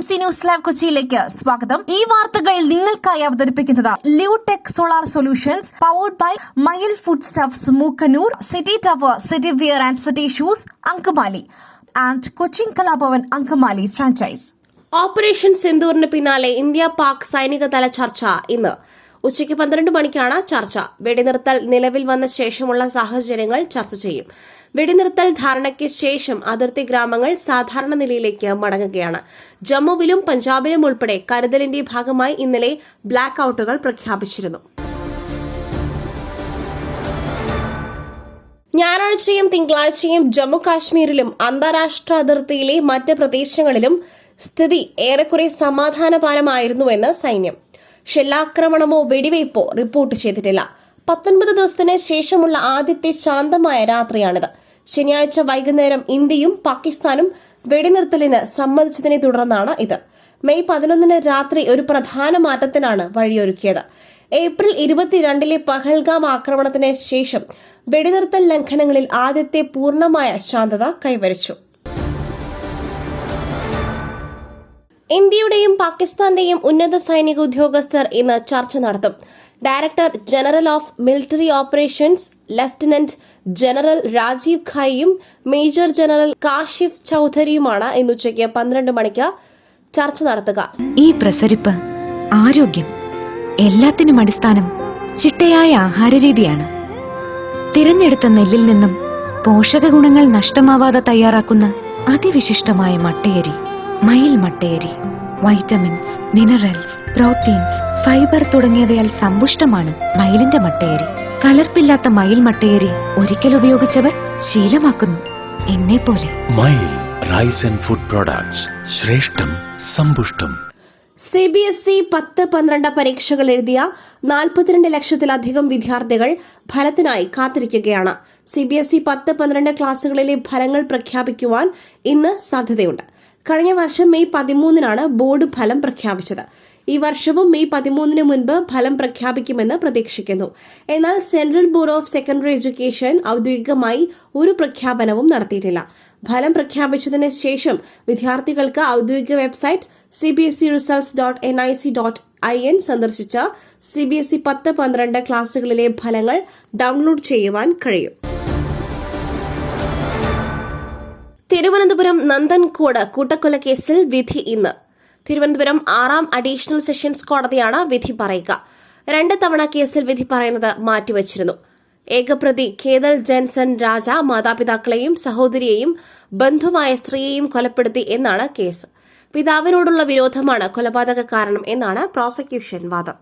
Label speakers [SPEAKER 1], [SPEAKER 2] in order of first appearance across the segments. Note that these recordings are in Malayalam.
[SPEAKER 1] MC ന്യൂസ് ലൈവ് കൊച്ചിയിലേക്ക് സ്വാഗതം. ഈ വാർത്തകൾ നിങ്ങൾക്കായി അവതരിപ്പിക്കുന്നത് Leotech Solar Solutions, powered by Mayil Food Stuffs, Mookkannoor, City Tower, City Wear and City Shoes, Angamaly and Cochin Kalabhavan Angamaly franchise.
[SPEAKER 2] Operation സിന്ദൂറിന് പിന്നാലെ ഇന്ത്യ പാക് സൈനികതല ചർച്ച ഇന്ന് ഉച്ചയ്ക്ക് 12 മണിക്കാണ് ചർച്ച. വെടിനിർത്തൽ നിലവിൽ വന്ന ശേഷമുള്ള സാഹചര്യങ്ങൾ ചർച്ച ചെയ്യും. വെടിനിർത്തൽ ധാരണയ്ക്ക് ശേഷം അതിർത്തി ഗ്രാമങ്ങൾ സാധാരണ നിലയിലേക്ക് മടങ്ങുകയാണ്. ജമ്മുവിലും പഞ്ചാബിലും ഉൾപ്പെടെ കരുതലിന്റെ ഭാഗമായി ഇന്നലെ ബ്ലാക്ക് ഔട്ടുകൾ പ്രഖ്യാപിച്ചിരുന്നു. ഞായറാഴ്ചയും തിങ്കളാഴ്ചയും ജമ്മു കാശ്മീരിലും അന്താരാഷ്ട്ര അതിർത്തിയിലെ മറ്റ് പ്രദേശങ്ങളിലും സ്ഥിതി ഏറെക്കുറെ സമാധാനപരമായിരുന്നുവെന്ന് സൈന്യം. ഷെല്ലാക്രമണമോ വെടിവയ്പോ റിപ്പോർട്ട് ചെയ്തിട്ടില്ല. 19 ദിവസത്തിന് ശേഷമുള്ള ആദ്യത്തെ ശാന്തമായ രാത്രിയാണിത്. ശനിയാഴ്ച വൈകുന്നേരം ഇന്ത്യയും പാകിസ്ഥാനും വെടിനിർത്തലിന് സമ്മതിച്ചതിനെ തുടർന്നാണ് ഇത്. മെയ് 11 രാത്രി ഒരു പ്രധാന മാറ്റത്തിനാണ് വഴിയൊരുക്കിയത്. ഏപ്രിൽ 22 പഹൽഗാം ആക്രമണത്തിന് ശേഷം വെടിനിർത്തൽ ലംഘനങ്ങളിൽ ആദ്യത്തെ പൂർണ്ണമായ ശാന്തത കൈവരിച്ചു. ഇന്ത്യയുടെയും പാകിസ്ഥാന്റെയും ഉന്നത സൈനിക ഉദ്യോഗസ്ഥർ ഇന്ന് ചർച്ച നടത്തും. Director general of military operations lieutenant general Rajiv ഖായിയും മേജർ ജനറൽ കാശിഫ് ചൌധരിയുമാണ് ഇന്ന് ഉച്ചയ്ക്ക് 12 മണിക്ക് ചർച്ച നടത്തുക.
[SPEAKER 3] ഈ പ്രസരിപ്പ്, ആരോഗ്യം, എല്ലാത്തിനും അടിസ്ഥാനം ചിട്ടയായ ആഹാരരീതിയാണ്. തിരഞ്ഞെടുത്ത നെല്ലിൽ നിന്നും പോഷക ഗുണങ്ങൾ നഷ്ടമാവാതെ തയ്യാറാക്കുന്ന അതിവിശിഷ്ടമായ മട്ടയരി, മയിൽ മട്ടയരി. വൈറ്റമിൻസ്, മിനറൽസ്, പ്രോട്ടീൻസ്, ഫൈബർ തുടങ്ങിയവയാൽ സമ്പുഷ്ടമാണ് മയിലിന്റെ മട്ടയരി. കലർപ്പില്ലാത്ത മയിൽ മട്ടയരി ഒരിക്കൽ ഉപയോഗിച്ചവർ ശീലമാക്കുന്നു, എന്നെ പോലെ.
[SPEAKER 4] മയിൽ റൈസ് ആൻഡ് ഫുഡ് പ്രോഡക്ട്സ്, ശ്രേഷ്ഠം സമ്പുഷ്ടം.
[SPEAKER 2] CBSE 10-12 പരീക്ഷകൾ എഴുതിയ 42 ലക്ഷത്തിലധികം വിദ്യാർത്ഥികൾ ഫലത്തിനായി കാത്തിരിക്കുകയാണ്. CBSE 10-12 ക്ലാസുകളിലെ ഫലങ്ങൾ പ്രഖ്യാപിക്കുവാൻ ഇന്ന് സാധ്യതയുണ്ട്. കഴിഞ്ഞ വർഷം മെയ് 13 ബോർഡ് ഫലം പ്രഖ്യാപിച്ചത്. ഈ വർഷവും മെയ് 13 മുൻപ് ഫലം പ്രഖ്യാപിക്കുമെന്ന് പ്രതീക്ഷിക്കുന്നു. എന്നാൽ central board of secondary education ഔദ്യോഗികമായി ഒരു പ്രഖ്യാപനവും നടത്തിയിട്ടില്ല. ഫലം പ്രഖ്യാപിച്ചതിന് ശേഷം വിദ്യാർത്ഥികൾക്ക് ഔദ്യോഗിക വെബ്സൈറ്റ് cbseresults.nic.in സന്ദർശിച്ച് CBSE 10-12 ക്ലാസുകളിലെ ഫലങ്ങൾ ഡൌൺലോഡ് ചെയ്യുവാൻ കഴിയും. തിരുവനന്തപുരം നന്ദൻകോട് കൂട്ടക്കൊലക്കേസിൽ വിധി ഇന്ന്. തിരുവനന്തപുരം 6ാം അഡീഷണൽ സെഷൻസ് കോടതിയാണ് വിധി പറയുക. 2 തവണ കേസിൽ വിധി പറയുന്നത് മാറ്റിവച്ചിരുന്നു. ഏകപ്രതി കേതൽ ജെൻസൺ രാജ മാതാപിതാക്കളെയും സഹോദരിയെയും ബന്ധുവായ സ്ത്രീയെയും കൊലപ്പെടുത്തി എന്നാണ് കേസ്. പിതാവിനോടുള്ള വിരോധമാണ് കൊലപാതക കാരണം എന്നാണ് പ്രോസിക്യൂഷൻ വാദം.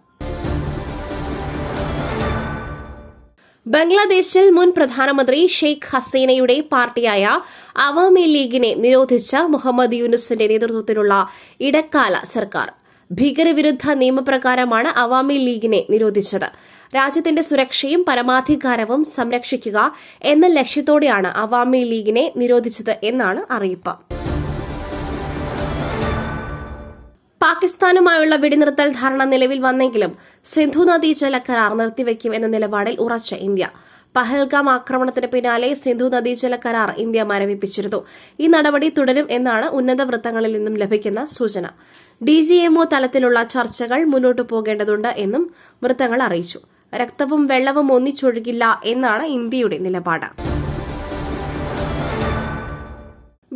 [SPEAKER 2] ബംഗ്ലാദേശിൽ മുൻ പ്രധാനമന്ത്രി ഷെയ്ഖ് ഹസീനയുടെ പാർട്ടിയായ അവാമി ലീഗിനെ നിരോധിച്ച മുഹമ്മദ് യൂനുസിന്റെ നേതൃത്വത്തിലുള്ള ഇടക്കാല സർക്കാർ ഭീകരവിരുദ്ധ നിയമപ്രകാരമാണ് അവാമി ലീഗിനെ നിരോധിച്ചത്. രാജ്യത്തിന്റെ സുരക്ഷയും പരമാധികാരവും സംരക്ഷിക്കുക എന്ന ലക്ഷ്യത്തോടെയാണ് അവാമി ലീഗിനെ നിരോധിച്ചത് എന്നാണ് അറിയിപ്പ്. പാകിസ്ഥാനുമായുള്ള വെടിനിർത്തൽ ധാരണ നിലവിൽ വന്നെങ്കിലും സിന്ധു നദീ ജല കരാർ നിർത്തിവെക്കും എന്ന നിലപാടിൽ ഉറച്ച ഇന്ത്യ. പഹൽഗാം ആക്രമണത്തിന് പിന്നാലെ സിന്ധു നദീജല കരാർ ഇന്ത്യ മരവിപ്പിച്ചിരുന്നു. ഈ നടപടി തുടരും എന്നാണ് ഉന്നത വൃത്തങ്ങളിൽ നിന്നും ലഭിക്കുന്ന സൂചന. DGMO തലത്തിലുള്ള ചർച്ചകൾ മുന്നോട്ടു പോകേണ്ടതുണ്ട് എന്നും വൃത്തങ്ങൾ അറിയിച്ചു. രക്തവും വെള്ളവും ഒന്നിച്ചൊഴുകില്ല എന്നാണ് ഇന്ത്യയുടെ നിലപാട്.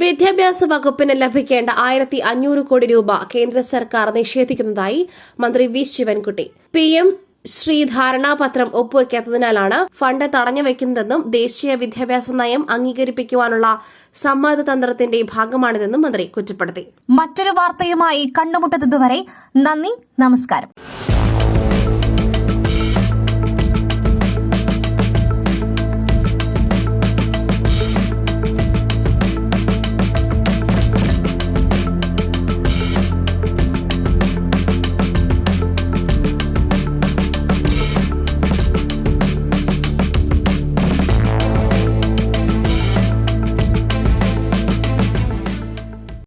[SPEAKER 2] വിദ്യാഭ്യാസ വകുപ്പിന് ലഭിക്കേണ്ട 1500 കോടി രൂപ കേന്ദ്ര സർക്കാർ നിഷേധിക്കുന്നതായി മന്ത്രി വി ശിവൻകുട്ടി. PM ശ്രീ ധാരണാപത്രം ഒപ്പുവയ്ക്കാത്തതിനാലാണ് ഫണ്ട് തടഞ്ഞുവെക്കുന്നതെന്നും ദേശീയ വിദ്യാഭ്യാസ നയം അംഗീകരിപ്പിക്കുവാനുള്ള സമ്മർദ്ദതന്ത്രത്തിന്റെ ഭാഗമാണിതെന്നും മന്ത്രി കുറ്റപ്പെടുത്തി.
[SPEAKER 1] മറ്റൊരു വാർത്തയുമായി കണ്ടുമുട്ടുന്നതുവരെ നന്ദി, നമസ്കാരം.